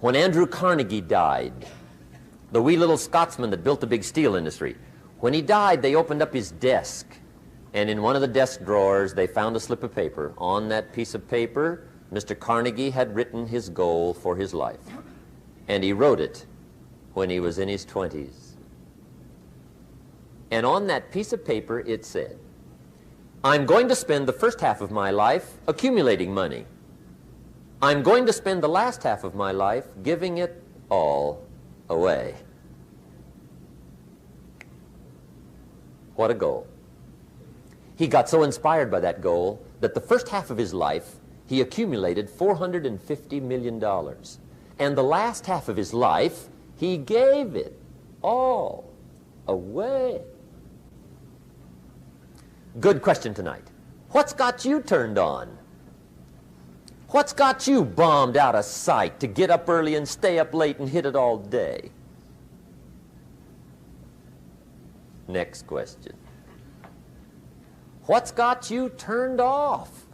When Andrew Carnegie died, the wee little Scotsman that built the big steel industry, when he died, they opened up his desk, and in one of the desk drawers, they found a slip of paper. On that piece of paper, Mr. Carnegie had written his goal for his life, and he wrote it when he was in his 20s. And on that piece of paper, it said, I'm going to spend the first half of my life accumulating money. I'm going to spend the last half of my life giving it all away. What a goal. He got so inspired by that goal that the first half of his life he accumulated $450 million. And the last half of his life he gave it all away. Good question tonight. What's got you turned on? What's got you bombed out of sight to get up early and stay up late and hit it all day? Next question. What's got you turned off?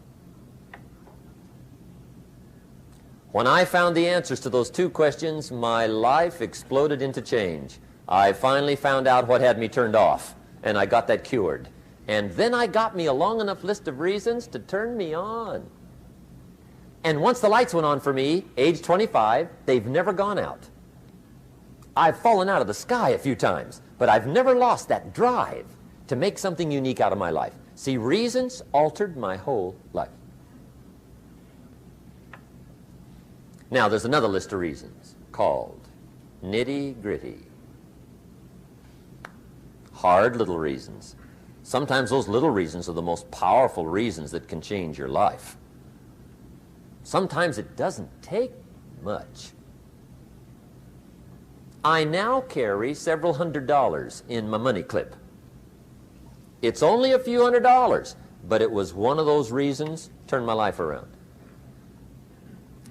When I found the answers to those two questions, my life exploded into change. I finally found out what had me turned off, and I got that cured. And then I got me a long enough list of reasons to turn me on. And once the lights went on for me, age 25, they've never gone out. I've fallen out of the sky a few times, but I've never lost that drive to make something unique out of my life. See, reasons altered my whole life. Now, there's another list of reasons called nitty-gritty. Hard little reasons. Sometimes those little reasons are the most powerful reasons that can change your life. Sometimes it doesn't take much. I now carry several $100s in my money clip. It's only a few $100s, but it was one of those reasons turned my life around.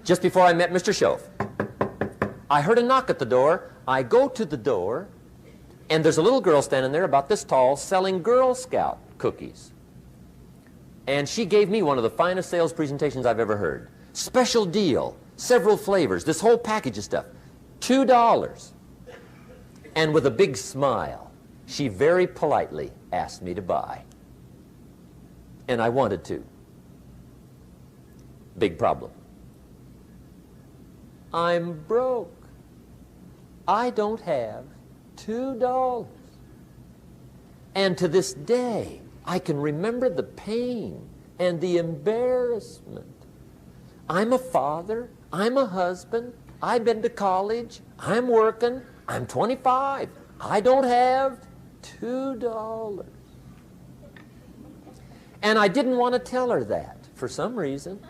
Just before I met Mr. Schoaf, I heard a knock at the door. I go to the door, and there's a little girl standing there about this tall selling Girl Scout cookies. And she gave me one of the finest sales presentations I've ever heard. Special deal, several flavors, this whole package of stuff, $2. And with a big smile, she very politely asked me to buy. And I wanted to. Big problem. I'm broke. I don't have $2. And to this day, I can remember the pain and the embarrassment. I'm a father, I'm a husband, I've been to college, I'm working, I'm 25, I don't have $2. And I didn't want to tell her that for some reason.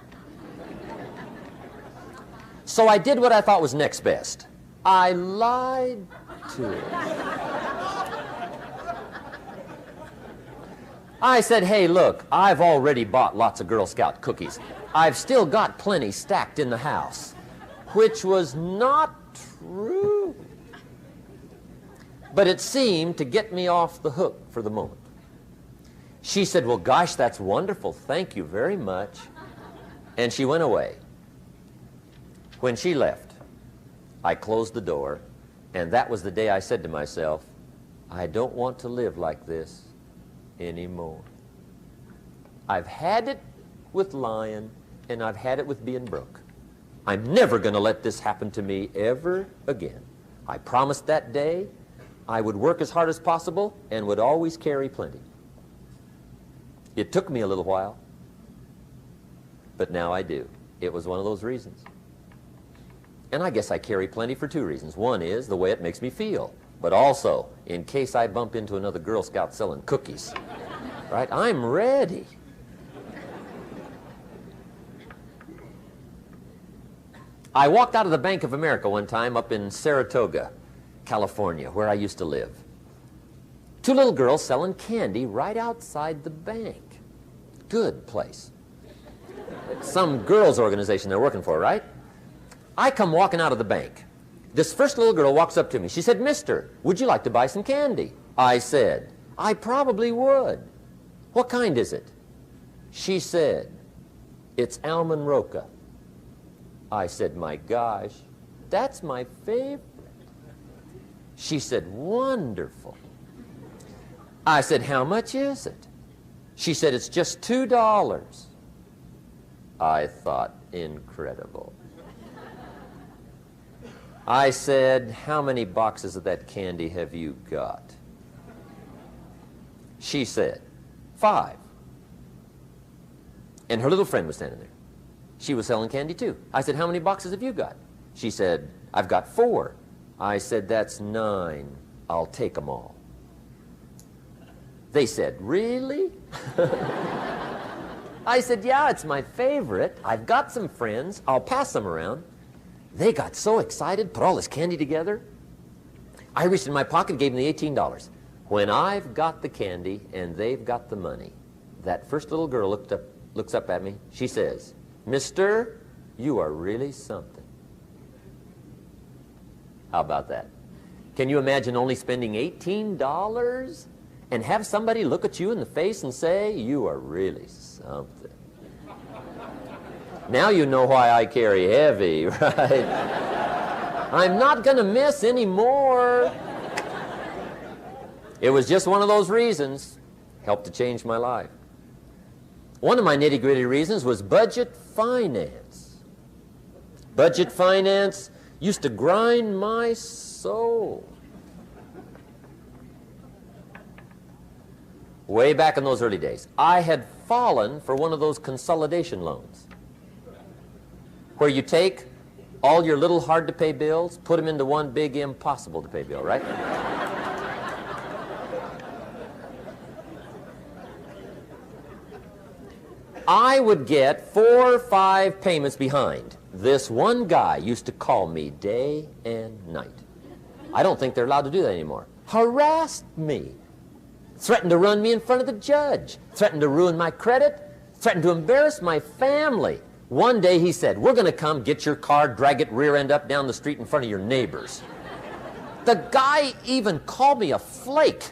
So I did what I thought was next best. I lied to her. I said, hey, look, I've already bought lots of Girl Scout cookies. I've still got plenty stacked in the house, which was not true. But it seemed to get me off the hook for the moment. She said, well, gosh, that's wonderful. Thank you very much. And she went away. When she left, I closed the door, and that was the day I said to myself, I don't want to live like this anymore. I've had it with lying, and I've had it with being broke. I'm never going to let this happen to me ever again. I promised that day I would work as hard as possible and would always carry plenty. It took me a little while, but now I do. It was one of those reasons. And I guess I carry plenty for two reasons. One is the way it makes me feel, but also in case I bump into another Girl Scout selling cookies. Right? I'm ready. I walked out of the Bank of America one time up in Saratoga, California, where I used to live. Two little girls selling candy right outside the bank. Good place. Some girls' organization they're working for, right? I come walking out of the bank. This first little girl walks up to me. She said, mister, would you like to buy some candy? I said, I probably would. What kind is it? She said, it's almond roca. I said, my gosh, that's my favorite. She said, wonderful. I said, how much is it? She said, it's just $2. I thought, incredible. I said, how many boxes of that candy have you got? She said, 5. And her little friend was standing there. She was selling candy too. I said, how many boxes have you got? She said, I've got 4. I said, that's 9. I'll take them all. They said, really? I said, yeah, it's my favorite. I've got some friends. I'll pass them around. They got so excited, put all this candy together. I reached in my pocket, gave them the $18. When I've got the candy and they've got the money, that first little girl looks up at me. She says, Mister, you are really something. How about that? Can you imagine only spending $18 and have somebody look at you in the face and say, you are really something? Now you know why I carry heavy, right? I'm not going to miss anymore. It was just one of those reasons. Helped to change my life. One of my nitty-gritty reasons was budget finance. Budget finance used to grind my soul. Way back in those early days, I had fallen for one of those consolidation loans, where you take all your little hard-to-pay bills, put them into one big impossible-to-pay bill, right? I would get 4 or 5 payments behind. This one guy used to call me day and night. I don't think they're allowed to do that anymore. Harassed me. Threatened to run me in front of the judge. Threatened to ruin my credit. Threatened to embarrass my family. One day he said, we're going to come get your car, drag it rear end up down the street in front of your neighbors. The guy even called me a flake.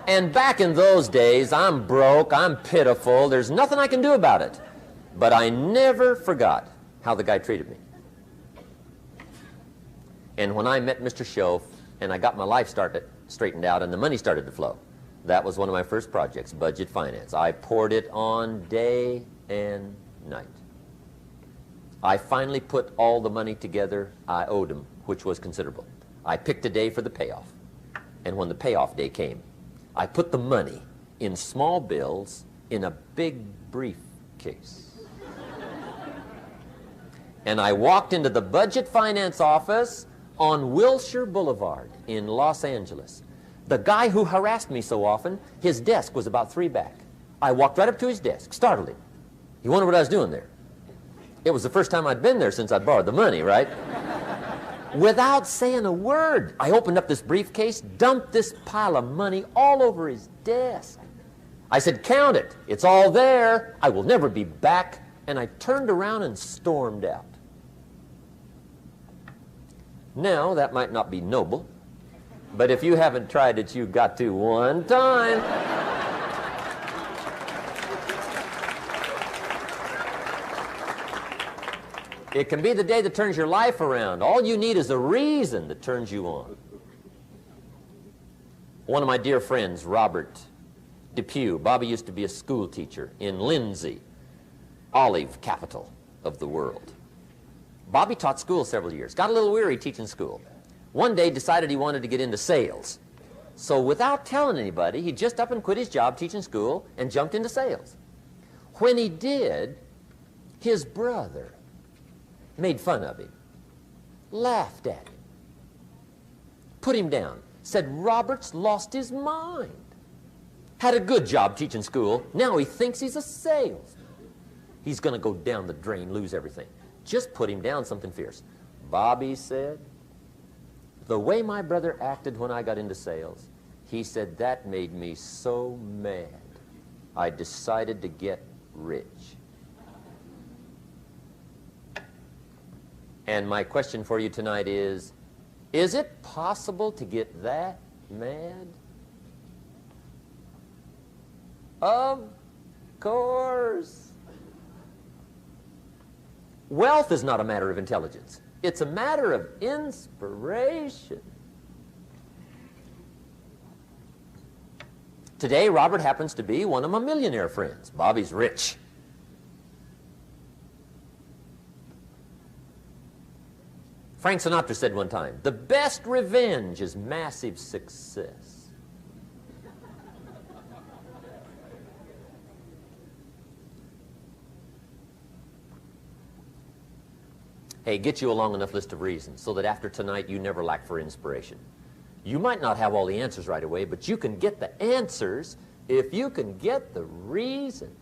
And back in those days, I'm broke, I'm pitiful, there's nothing I can do about it. But I never forgot how the guy treated me. And when I met Mr. Schoaf and I got my life straightened out and the money started to flow, that was one of my first projects, budget finance. I poured it on day and night. I finally put all the money together I owed him, which was considerable. I picked a day for the payoff. And when the payoff day came, I put the money in small bills in a big briefcase. And I walked into the budget finance office on Wilshire Boulevard in Los Angeles. The guy who harassed me so often, his desk was about 3 back. I walked right up to his desk, startled him. He wondered what I was doing there. It was the first time I'd been there since I'd borrowed the money, right? Without saying a word, I opened up this briefcase, dumped this pile of money all over his desk. I said, count it. It's all there. I will never be back. And I turned around and stormed out. Now, that might not be noble, but if you haven't tried it, you've got to one time. It can be the day that turns your life around. All you need is a reason that turns you on. One of my dear friends, Robert Depew, Bobby used to be a school teacher in Lindsay, olive capital of the world. Bobby taught school several years, got a little weary teaching school. One day decided he wanted to get into sales. So without telling anybody, he just up and quit his job teaching school and jumped into sales. When he did, his brother made fun of him, laughed at him, put him down, said Robert's lost his mind. Had a good job teaching school, now he thinks he's a salesman. He's going to go down the drain, lose everything. Just put him down something fierce. Bobby said, the way my brother acted when I got into sales, he said that made me so mad, I decided to get rich. And my question for you tonight is it possible to get that mad? Of course. Wealth is not a matter of intelligence. It's a matter of inspiration. Today, Robert happens to be one of my millionaire friends. Bobby's rich. Frank Sinatra said one time, the best revenge is massive success. Hey, get you a long enough list of reasons so that after tonight you never lack for inspiration. You might not have all the answers right away, but you can get the answers if you can get the reasons.